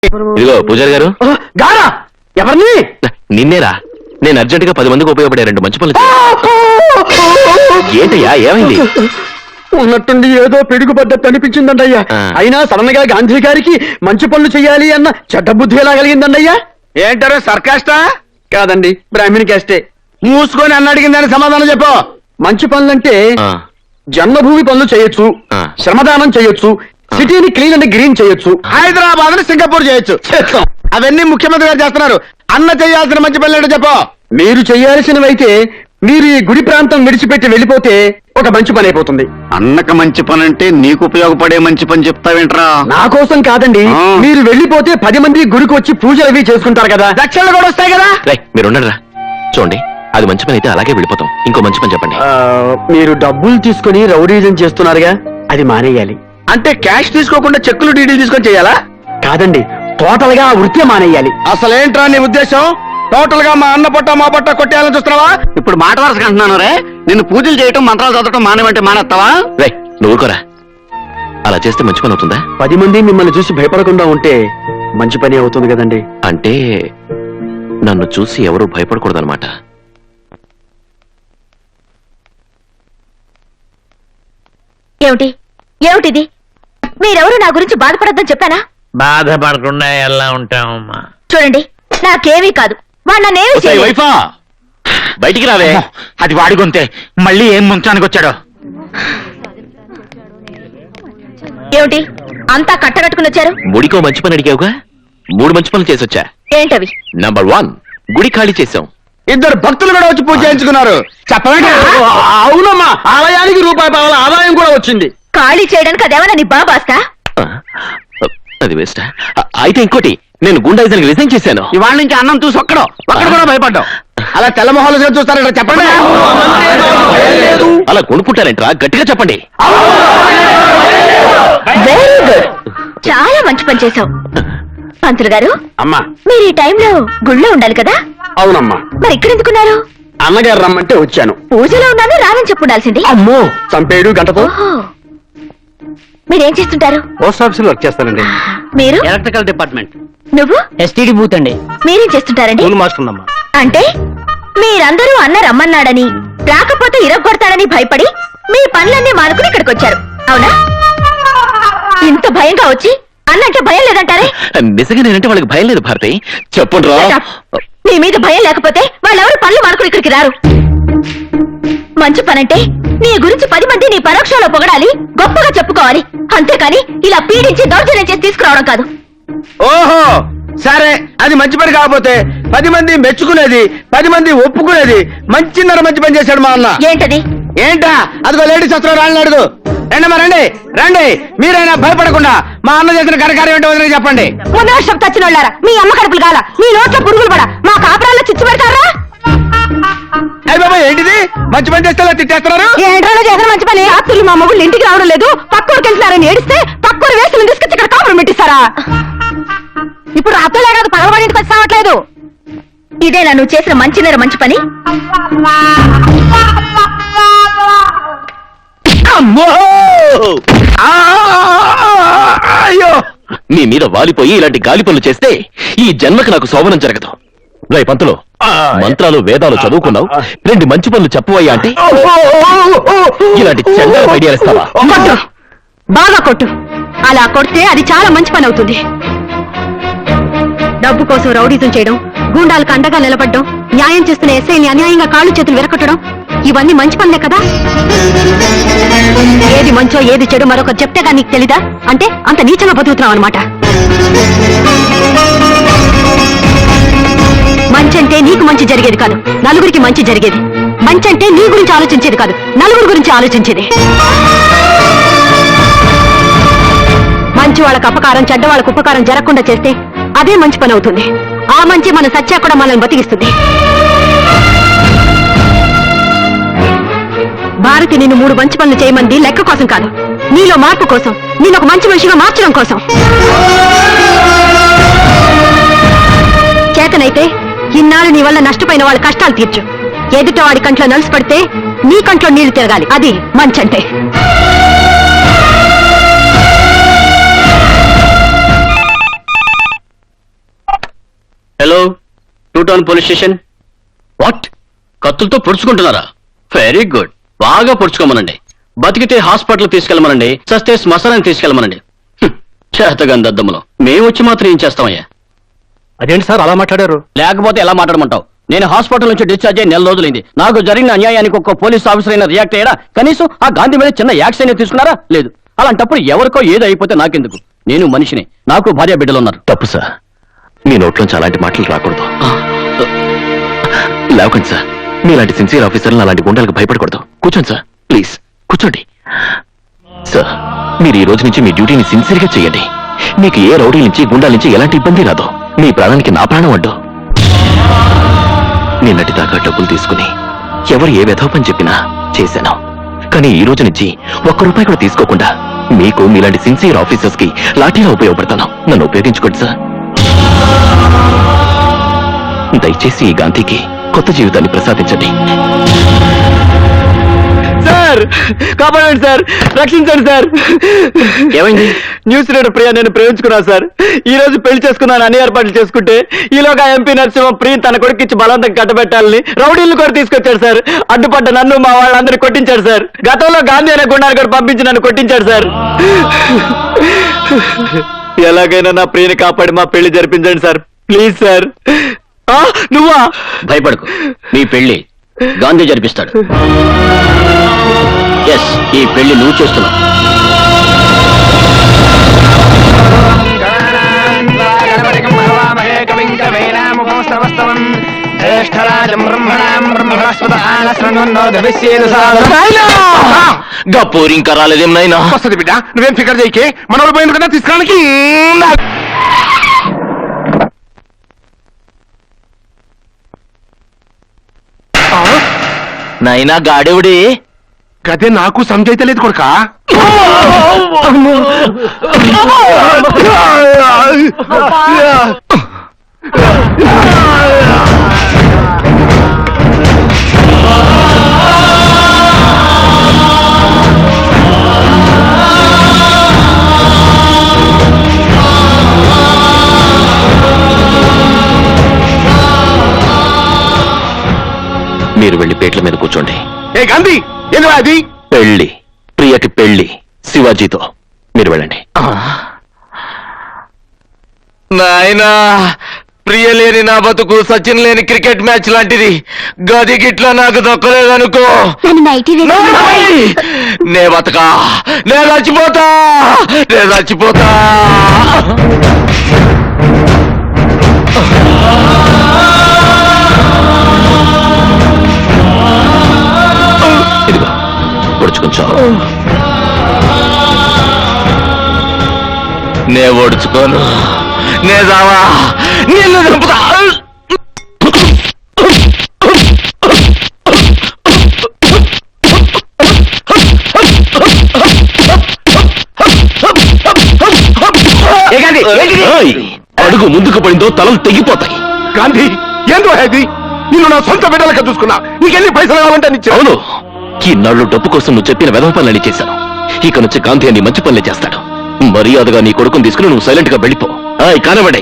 ఇదిగో పూజారి గారు. గారా ఎవరిని? నిన్నేరా. నేను అర్జెంట్ గా 10 మందికి ఉపయోగపడే 2 మంచి పనులు ఏంటయ్యా ఏమైంది? ఉన్నట్టుండి ఏదో పిడుగుపడ్డట్టు అనిపించిందండి అయ్యా. అయినా సడన్ గా గాంధీ గారికి మంచి పనులు చెయ్యాలి అన్న చెడ్డ బుద్ధి ఎలా కలిగిందండి అయ్యా? ఏంటారో సర్కాస్టా? కాదండి, బ్రాహ్మణి క్యాస్టే. మూసుకొని అన్న అడిగిందని సమాధానం చెప్పు. మంచి పనులంటే జన్మభూమి పనులు చేయొచ్చు, శ్రమదానం చేయొచ్చు, సిటీని క్లీన్ అండ్ గ్రీన్ చేయొచ్చు, హైదరాబాద్ ని సింగపూర్ చేయొచ్చు. చేస్తాం. అవన్నీ ముఖ్యమంత్రి గారు చేస్తున్నారు. అన్న చేయాల్సిన మంచి పనులు ఏంటో చెప్పు. మీరు చేయాల్సినవైతే మీరు ఈ గుడి ప్రాంతం విడిచిపెట్టి వెళ్ళిపోతే ఒక మంచి పని అయిపోతుంది. అన్నక మంచి పని అంటే నీకు ఉపయోగపడే మంచి పని చెప్తావేంట్రా? నా కోసం కాదండి, మీరు వెళ్ళిపోతే 10 మంది గుడికి వచ్చి పూజలు అవి చేసుకుంటారు కదా, దక్షిణలు కూడా వస్తాయి కదా. మీరు ఉండరా. చూడండి, అది మంచి పని అయితే అలాగే వెళ్ళిపోతాం. ఇంకో మంచి పని చెప్పండి. మీరు డబ్బులు తీసుకుని రౌడీజం చేస్తున్నారుగా, అది మానేయాలి. అంటే క్యాష్ తీసుకోకుండా చెక్కులు డీడీలు తీసుకొని చేయాలా? కాదండి, టోటల్ గా వృత్తి మానేయాలి. అసలేంట్రా నీ ఉద్దేశం? టోటల్ గా మా అన్న పొట్ట మా పొట్ట కొట్టేయాలని చూస్తున్నావా? ఇప్పుడు మాట వరుసగా అంటున్నాను రే. నిన్ను పూజలు చేయటం మంత్రాలు చదవటం మానేమంటే మానేస్తావా? నువ్వు కోరా. అలా చేస్తే మంచి పని అవుతుందా? 10 మంది మిమ్మల్ని చూసి భయపడకుండా ఉంటే మంచి పని అవుతుంది కదండి. అంటే నన్ను చూసి ఎవరూ భయపడకూడదన్నమాట. ఏమిటి ఏమిటిది? మీరెవరు నా గురించి బాధపడొద్దని చెప్పానా? బాధపడకుండా ఎలా ఉంటామమ్మా? చూడండి, నాకేమీ కాదు. వాడు నన్నేమీ చేయలేదు. వైఫా బయటికి రావే. అది వాడి గొంతే. మళ్ళీ ఏం ముంచానికి వచ్చాడో? ఏమిటి అంతా కట్టగట్టుకుని వచ్చారు? గుడికో మంచి పని అడిగావుగా, 3 మంచి పనులు చేసొచ్చా. ఏంటవి? నంబర్ 1, గుడి ఖాళీ చేసాం. 2 భక్తులు కూడా వచ్చి పూజ చేయించుకున్నారు. చెప్పవేంటి? అవునమ్మా, ఆలయానికి ₹1 ఆదాయం కూడా వచ్చింది. ఖాళీ చేయడానికి అదేమన్నా నీ బాబాస్తా? అది వేస్ట్. అయితే ఇంకోటి, నేను గుండాయిజానికి రిజైన్ చేశాను. ఇవాళ నుంచి అన్నం చూసి ఒక్కడు కూడా భయపడ్డావు. అలా తెల్లమొహాలు చూస్తారంట. చెప్పండి. అలా కొనుక్కుంటారంటరా, గట్టిగా చెప్పండి. వెరీ గుడ్, చాలా మంచి పని చేశావు. పంతులు గారు, అమ్మా మీరు ఈ టైంలో గుళ్ళో ఉండాలి కదా? అవునమ్మా. మరి ఇక్కడ ఎందుకున్నారు? అన్నగారు రమ్మంటే వచ్చాను. పూజలో ఉన్నాను రానని చెప్పు ఉండాల్సింది. అమ్మో, చంపేడు గంటతో. ఓహో, మీరేం చేస్తుంటారు? పోస్ట్ ఆఫీస్ లో వర్క్ చేస్తానండి. మీరు? Electrical department. నువ్వు? ఎస్టీడీ బూత్ అండి. మీరేం చేస్తుంటారండి? మాస్టర్నమ్మా. అంటే మీరందరూ అన్న రమ్మన్నాడని, రాకపోతే ఇరగొడతాడని భయపడి మీ పనులన్నీ మానుకుని ఇక్కడికి వచ్చారు, అవునా? ఇంత భయంగా వచ్చి అన్నంటే భయం లేదంటారే? నిజంగా నేనంటే వాళ్ళకి భయం లేదు భారతి. చెప్పండి. మీ మీద భయం లేకపోతే వాళ్ళెవరు పనులు మానుకుని ఇక్కడికి రారు. మంచి పనంటే నీ గురించి 10 మంది నీ పరోక్షంలో పొగడాలి, గొప్పగా చెప్పుకోవాలి. అంతేకాని ఇలా పీడించి దౌర్జన్యం చేసి తీసుకురావడం కాదు. ఓహో, సరే. అది మంచి పని కాకపోతే 10 మంది మెచ్చుకునేది, 10 మంది ఒప్పుకునేది మంచిన్నర మంచి పని చేశాడు మా అన్న. ఏంటది? ఏంటా? అదిగో లేడీస్ వస్తారు, రాళ్ళని అడుగు. రండమ్మా, రండి రండి. మీరైనా భయపడకుండా మా అన్న చేసిన ఘనకార్యం ఏంటో వదిలే చెప్పండి. పునర్షం తచ్చినోళ్ళారా, మీ అమ్మ కడుపులు కాల, మీ నోట్ల పురుగులు పడ, మా కాపురాల్లో చిచ్చు పెడతారా? అయ్య బాబా, ఏంటిది? మంచి పని చేస్తే తిట్టేస్తున్నారు. ఏంట్రాలో చేసిన మంచి పని? రాత్రులు మా మొగుళ్ళు ఇంటికి రావడం లేదు, పక్కూరికి వెళ్తున్నారని ఏడిస్తే పక్కూరు వేసులు తీసుకొచ్చి ఇక్కడ కాపురం పెట్టిస్తారా? ఇప్పుడు రాత్రులే కాదు, పగలబడి ఇంటికి వచ్చి రావట్లేదు. ఇదేనా నువ్వు చేసిన మంచిన్నర మంచి పని? అమ్మో! అయ్యో, మీ మీద వాలిపోయి ఇలాంటి గాలి పనులు చేస్తే ఈ జన్మకి నాకు శోభనం జరగదు. రై పంతులు, మంత్రాలు వేదాలు చదువుకున్నావు, 2 మంచి పనులు చెప్పవయ్యా అంటే ఇలాంటి చెడ్డ ఐడియాలు ఇస్తావా? కొట్టు, బాగా కొట్టు. అలా కొడితే అది చాలా మంచి పని అవుతుంది. డబ్బు కోసం రౌడీజం చేయడం, గూండాలకు అండగా నిలబడడం, న్యాయం చేస్తున్న ఎస్ఐని అన్యాయంగా కాళ్ళు చేతులు విరగొట్టడం, ఇవన్నీ మంచి పనులే కదా? ఏది మంచో ఏది చెడు మరొకరు చెప్తేగా నీకు తెలీదా? అంటే అంత నీచంగా బతుకుతున్నావు అనమాట. మంచంటే నీకు మంచి జరిగేది కాదు, నలుగురికి మంచి జరిగేది. మంచంటే నీ గురించి ఆలోచించేది కాదు, నలుగురి గురించి ఆలోచించేది. మంచి వాళ్ళకు అపకారం, చెడ్డ వాళ్ళకు ఉపకారం జరగకుండా చేస్తే అదే మంచి పని అవుతుంది. ఆ మంచి మన సత్య కూడా మనల్ని బతికిస్తుంది. భారతి నిన్ను 3 మంచి పనులు చేయమంది లెక్క కోసం కాదు, నీలో మార్పు కోసం, నేను ఒక మంచి మనిషిగా మార్చడం కోసం. చేతనైతే ఇన్నాళ్ళు నీ వల్ల నష్టపోయిన వాళ్ళ కష్టాలు తీర్చు. ఎదుట వాడి కంట్లో నలుసు పడితే నీ కంట్లో నీళ్లు తిరగాలి, అది మంచంటే. Town police station. వాట్, కత్తులతో పొడుచుకుంటున్నారా? వెరీ గుడ్, బాగా పొడుచుకోమనండి. బతికితే హాస్పిటల్ తీసుకెళ్ళమనండి, చస్తే శ్మశానానికి తీసుకెళ్ళమనండి. చేతగాని దద్దమ్మలో మేము వచ్చి మాత్రం ఏం చేస్తామయ్యా? అదేంటి సార్ అలా మాట్లాడారు? లేకపోతే ఎలా మాట్లాడమంటావు? నేను హాస్పిటల్ నుంచి డిశ్చార్జ్ అయ్యి 4 రోజులైంది. నాకు జరిగిన అన్యాయానికి ఒక్క పోలీస్ ఆఫీసర్ అయినా రియాక్ట్ అయ్యారా? కనీసం ఆ గాంధీ మీద చిన్న యాక్షన్ తీసుకున్నారా? లేదు. అలాంటప్పుడు ఎవరికో ఏదో అయిపోతే నాకెందుకు? నేను మనిషిని, నాకు భార్య బిడ్డలు ఉన్నారు. తప్పు సార్, మీ నోట్లోంచి అలాంటి మాటలు రాకూడదు. లేవకండి సార్, మీలాంటి సిన్సియర్ ఆఫీసర్లు అలాంటి గుండాలకు భయపడకూడదు. కూర్చోండి సార్, ప్లీజ్ కూర్చోండి. సార్, మీరు ఈ రోజు నుంచి మీ డ్యూటీని సిన్సియర్ గా చేయండి. మీకు ఏ రౌడీ నుంచి గుండాల నుంచి ఎలాంటి ఇబ్బంది రాదు. మీ ప్రాణానికి నా ప్రాణం అడ్డు. నిన్నటి దాకా డబ్బులు తీసుకుని ఎవరు ఏ విధోపని చెప్పినా చేశాను. కానీ ఈ రోజు నుంచి ఒక్క రూపాయి కూడా తీసుకోకుండా మీకు మీలాంటి సిన్సియర్ ఆఫీసర్స్ కి లాఠీగా ఉపయోగపడతాను. నన్ను ఉపయోగించుకోండి సార్. దయచేసి ఈ గాంధీకి కొత్త జీవితాన్ని ప్రసాదించండి. సార్ కాపాడండి సార్, రక్షించండి సార్. ఏమైంది? న్యూస్ రీడర్ ప్రియ నేను ప్రేమించుకున్నాను సార్. ఈ రోజు పెళ్లి చేసుకున్నాను, అన్ని ఏర్పాట్లు చేసుకుంటే ఈలోగా ఎంపీ నరసింహ ప్రియ తన కొడుకు బలవంతం కట్టబెట్టాలని రౌడీలను కూడా తీసుకొచ్చాడు సార్. అడ్డుపడ్డ నన్ను మా వాళ్ళందరినీ కొట్టించాడు సార్. గతంలో గాంధీ అనే గుండాన్ని కూడా పంపించి నన్ను కొట్టించాడు సార్. ఎలాగైనా నా ప్రియని కాపాడి మా పెళ్లి జరిపించండి సార్, ప్లీజ్ సార్. నువ్వా? భయపడకు, మీ పెళ్లి గాంధీ జరిపిస్తాడు. ఎస్, ఈ పెళ్లి నువ్వు చేస్తున్నావు. గప్పూరి ఇంకా రాలేదేం నాయనా? వస్తుంది బిడ్డ, నువ్వేం ఫికర్ చేయకే. మనోడు పోయింది కదా తీసుకురానికి. నాయనా గాడెవుడి? గదే నాకు సంజయితే లేదు కొడుక. మీరు వెళ్ళి పేట్ల మీద కూర్చోండి. ఏ గాంధీ, ఏంది అది? పెళ్లి, ప్రియకి పెళ్లి శివాజీతో. మీరు వెళ్ళండి. నాయనా, ప్రియ లేని నా బతుకు సచిన్ లేని క్రికెట్ మ్యాచ్ లాంటిది. గది గిట్లా నాకు దక్కలేదనుకో, నే బతకా, నే చచ్చిపోతా, నే చచ్చిపోతా. ఇదిగో పొడుచుకుంచో. నే ఓడుచుకోను, నే జావా, నిన్ను చంపుతా. అడుగు ముందుకు పడిందో తలలు తెగిపోతాయి. గాంధీ, ఏందో అది? నిన్ను నా సొంత బిడ్డలకి చూసుకున్నా. నీకెన్ని పైసలు కావాలంటే నీకు. అవును, ఈనాళ్ళు డబ్బు కోసం నువ్వు చెప్పిన వెధవ పనులని చేశాను. ఇక నుంచి గాంధీ అని మంచి పనులే చేస్తాడు. మర్యాదగా నీ కొడుకుని తీసుకుని నువ్వు సైలెంట్ గా వెళ్ళిపో. కానివ్వండి.